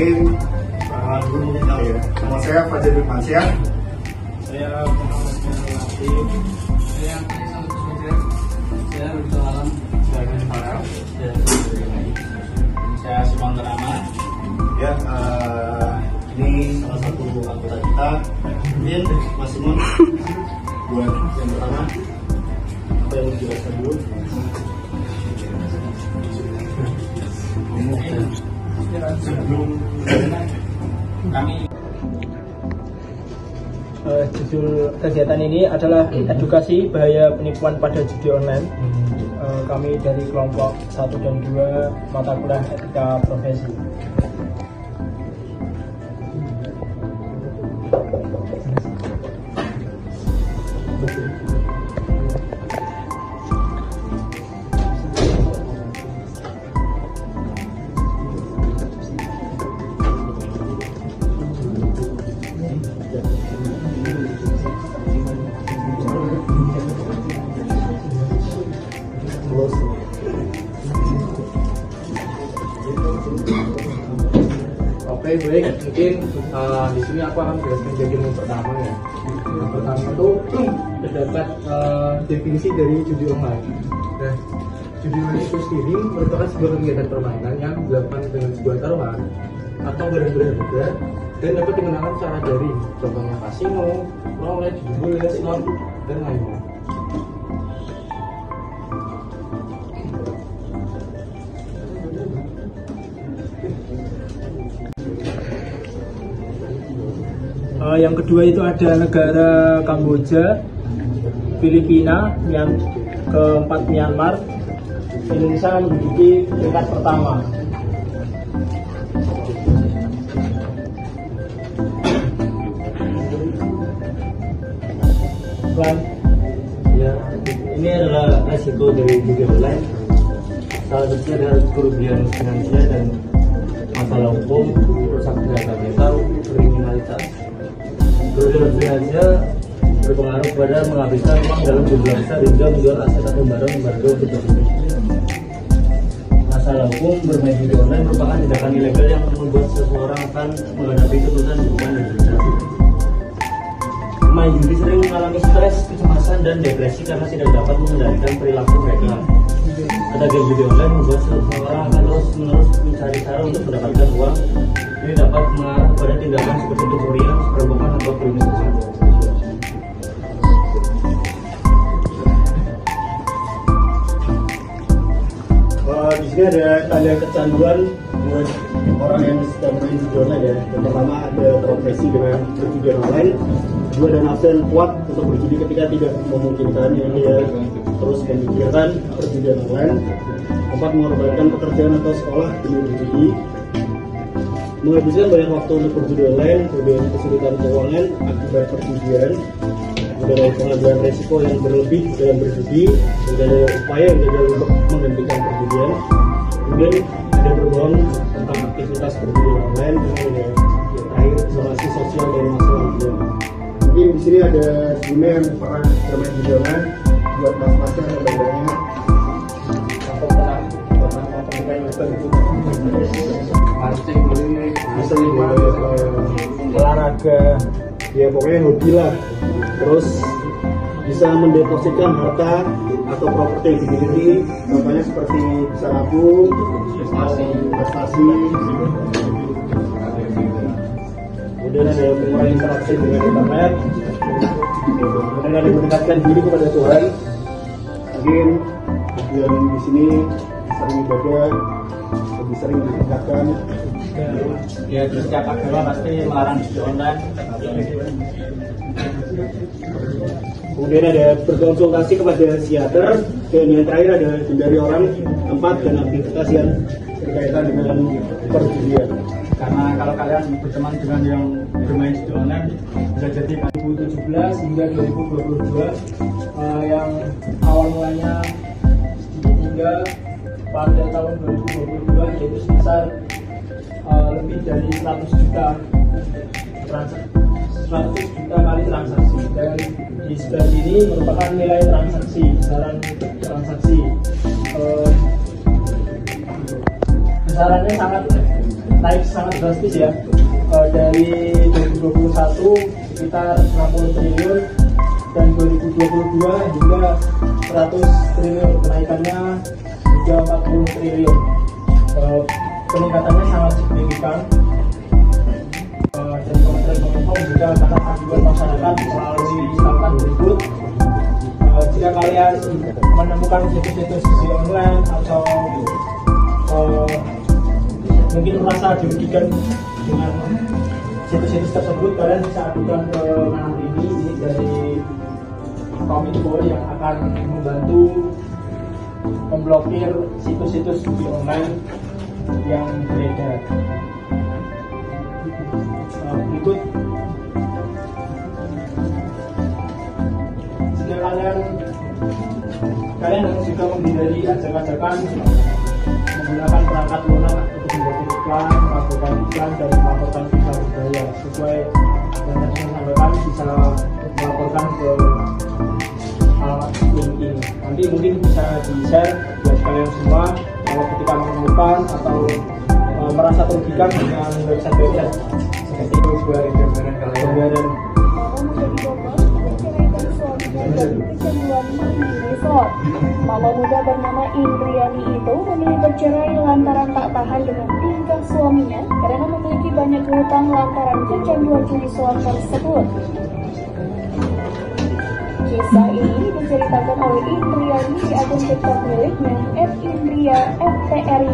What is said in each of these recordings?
Mungkin dulu mungkin kali ya. Nama saya Fajar Firmansyah. Saya Muhammad Latif. Saya Rudi Alam. Saya Simon Terama. Ya, ini salah satu anggota kita. Mungkin Mas Simon buat yang pertama apa yang mau dijelaskan dulu? Sebelum kami judul kegiatan ini adalah edukasi bahaya penipuan pada judi online. Kami dari kelompok 1 dan 2 mata kuliah etika profesi. Oke, baik. Mungkin di sini aku akan menjelaskan bagian yang pertama ya. Yang pertama itu terdapat definisi dari judi online. Nah, judi online itu sendiri merupakan sebuah kegiatan permainan yang dilakukan dengan sebuah taruhan atau berharga dan dapat dimenangkan secara daring. Contohnya kasino, roulette, judi bola, slot, dan lainnya. Yang kedua itu ada negara Kamboja, Filipina, yang keempat Myanmar, Indonesia menduduki peringkat pertama. Ya, ini adalah resiko dari judi online. Salah satunya adalah kerugian finansial dan masalah hukum, rusak data mental, kriminalitas. Kerugian finansial berpengaruh pada menghabiskan uang dalam jumlah besar hingga menjual aset atau barang berharga untuk berburu. Masalah hukum, bermain judi online merupakan tindakan ilegal yang membuat seseorang akan menghadapi tuntutan hukuman dan denda. Pemain judi sering mengalami stres, kecemasan, dan depresi karena tidak dapat mengendalikan perilaku mereka. Ada game judi online membuat seseorang akan terus-menerus mencari cara untuk mendapatkan uang. Ini dapat mengarah pada tindakan seperti pencurian, perampokan, atau kriminalisasi. Di sini ada tanda kecanduan buat orang yang sedang main judi online ya. Yang pertama ada terobsesi dengan perjudian online. Kedua, ada nafsu yang kuat untuk berjudi ketika tidak memungkinkan, yang dia terus memikirkan perjudian online. Keempat, mengorbankan pekerjaan atau sekolah demi berjudi. Menghabiskan banyak waktu untuk berjudi online, kemudian kesulitan keuangan akibat perjudian. Kemudian ada pengambilan resiko yang berlebih dalam berjudi, kemudian ada upaya yang gagal untuk menghentikan perjudian. Kemudian ada berbohong tentang aktivitas berjudi online, kemudian ada terakhir isolasi sosial dari masalah dunia. Mungkin di sini ada sebelumnya yang pernah bermain judi online, buat mas-masnya yang banyak atau pernah melakukan itu Mancing, beli, olahraga, ya pokoknya hobi lah. Terus bisa mendepositkan harta atau properti yang dimiliki, contohnya seperti bisa nabung, investasi. Kemudian ada mengurangi interaksi dengan internet, kemudian ada mendekatkan diri kepada Tuhan. Mungkin yang di sini sering ibadah, lebih sering ditingkatkan. ya setiap agama pasti melarang judi online. Kemudian ada berkonsultasi kepada psikiater, dan yang terakhir ada hindari orang, tempat, dan aktivitas yang berkaitan dengan perjudian. Karena kalau kalian berteman dengan yang bermain judi online, bisa jadi 2017 hingga 2022 yang awal mulanya hingga pada tahun 2022 yaitu sebesar lebih dari 100 juta kali transaksi, dan di sebelah sini merupakan nilai transaksi, besaran transaksi. Besarannya sangat naik sangat drastis ya. Dari 2021 sekitar 60 triliun dan 2022 hingga 100 triliun, kenaikannya hingga 40 triliun. Peningkatannya sangat signifikan. Dan Kementerian Kominfo juga karena aduan masyarakat melalui tahapan berikut. Jika kalian menemukan situs-situs judi online atau mungkin merasa dirugikan dengan situs-situs tersebut, kalian bisa adukan ke nomor ini dari Kominfo yang akan membantu memblokir situs-situs judi online yang beredar. Berikut, jika kalian harus juga menghindari ajakan-ajakan menggunakan perangkat lunak untuk membuat iklan, melakukan iklan dan melaporkan berita berbahaya. Sesuai yang tadi saya sampaikan, bisa melaporkan ke link ini. Nanti mungkin bisa di-share buat kalian semua kalau ketika menemukan atau merasa terugikan dengan website-website seperti itu. Sebuah gambaran kalian Mama muda bernama Indriani itu memilih bercerai lantaran tak tahan dengan tingkah suaminya karena memiliki banyak hutang lantaran kecanduan judi slot tersebut. Kisah ini diceritakan oleh Indriani di akun TikTok miliknya @indria_ftry_.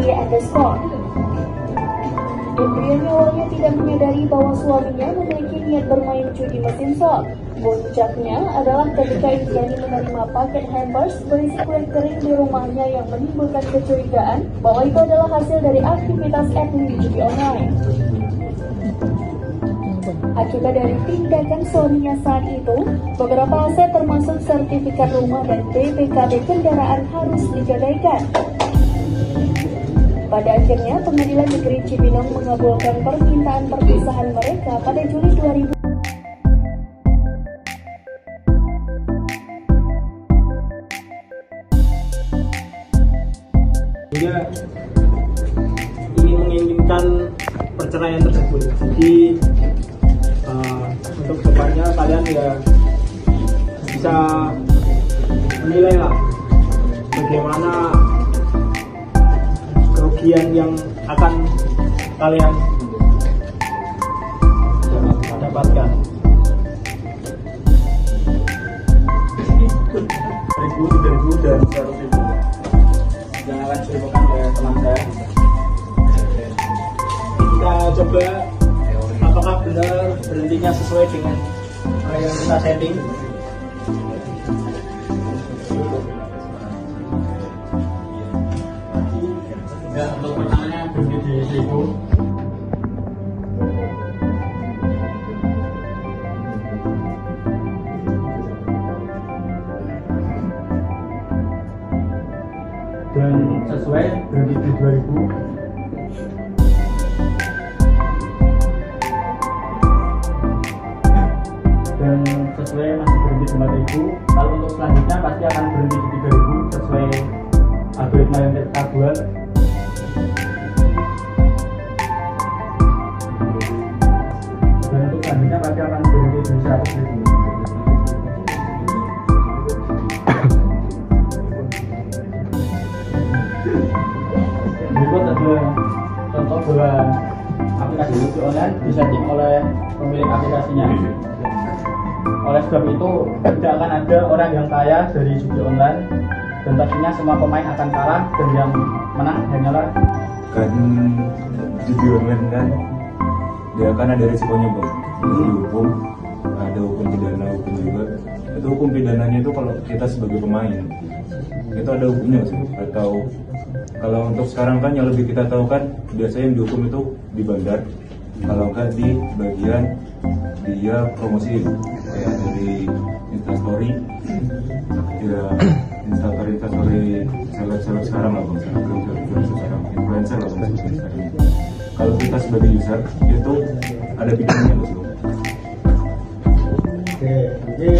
Indriani awalnya tidak menyadari bahwa suaminya memiliki niat bermain judi mesin slot. Puncaknya adalah ketika Indriani menerima paket hampers berisi kue kering di rumahnya yang menimbulkan kecurigaan bahwa itu adalah hasil dari aktivitas admin judi online. Akibat dari tindakan suaminya saat itu, beberapa aset termasuk sertifikat rumah dan BPKB kendaraan harus digadaikan. Pada akhirnya, Pengadilan Negeri Cibinong mengabulkan permintaan perpisahan mereka pada Juli 2000. Dia ingin menginginkan perceraian tersebut. Jadi untuk depannya kalian ya bisa menilai lah bagaimana kerugian yang akan kalian dapatkan. 1.000 dan 100.000. Yang akan dilakukan oleh teman saya. Kita coba apakah benar berhentinya sesuai dengan yang kita setting. Ya, untuk pertamanya berhenti di 1.000. Dan sesuai berhenti di 2.000. Dan sesuai masih berhenti di 4.000. Kalau untuk selanjutnya pasti akan berhenti di 3.000 sesuai algoritma yang kita buat. Dan untuk selanjutnya pasti akan berhenti di 100.000. Berikut adalah contoh bahwa aplikasi judi online disetting oleh pemilik aplikasinya. Oleh sebab itu tidak akan ada orang yang kaya dari judi online, dan pastinya semua pemain akan kalah dan yang menang hanyalah kan judi online kan dia kan ada risikonya bang, dihukum, ada hukum pidana hukum juga. Itu hukum pidananya itu kalau kita sebagai pemain itu ada hukumnya sih. Atau kalau untuk sekarang kan yang lebih kita tahu kan biasanya yang dihukum itu di bandar, kalau enggak di bagian dia promosi kayak dari Instastory, ya Instastory seleb sekarang lah bang, seleb sekarang influencer lah bang sekarang. Kalau kita sebagai user itu ada pidananya bang. Oke, jadi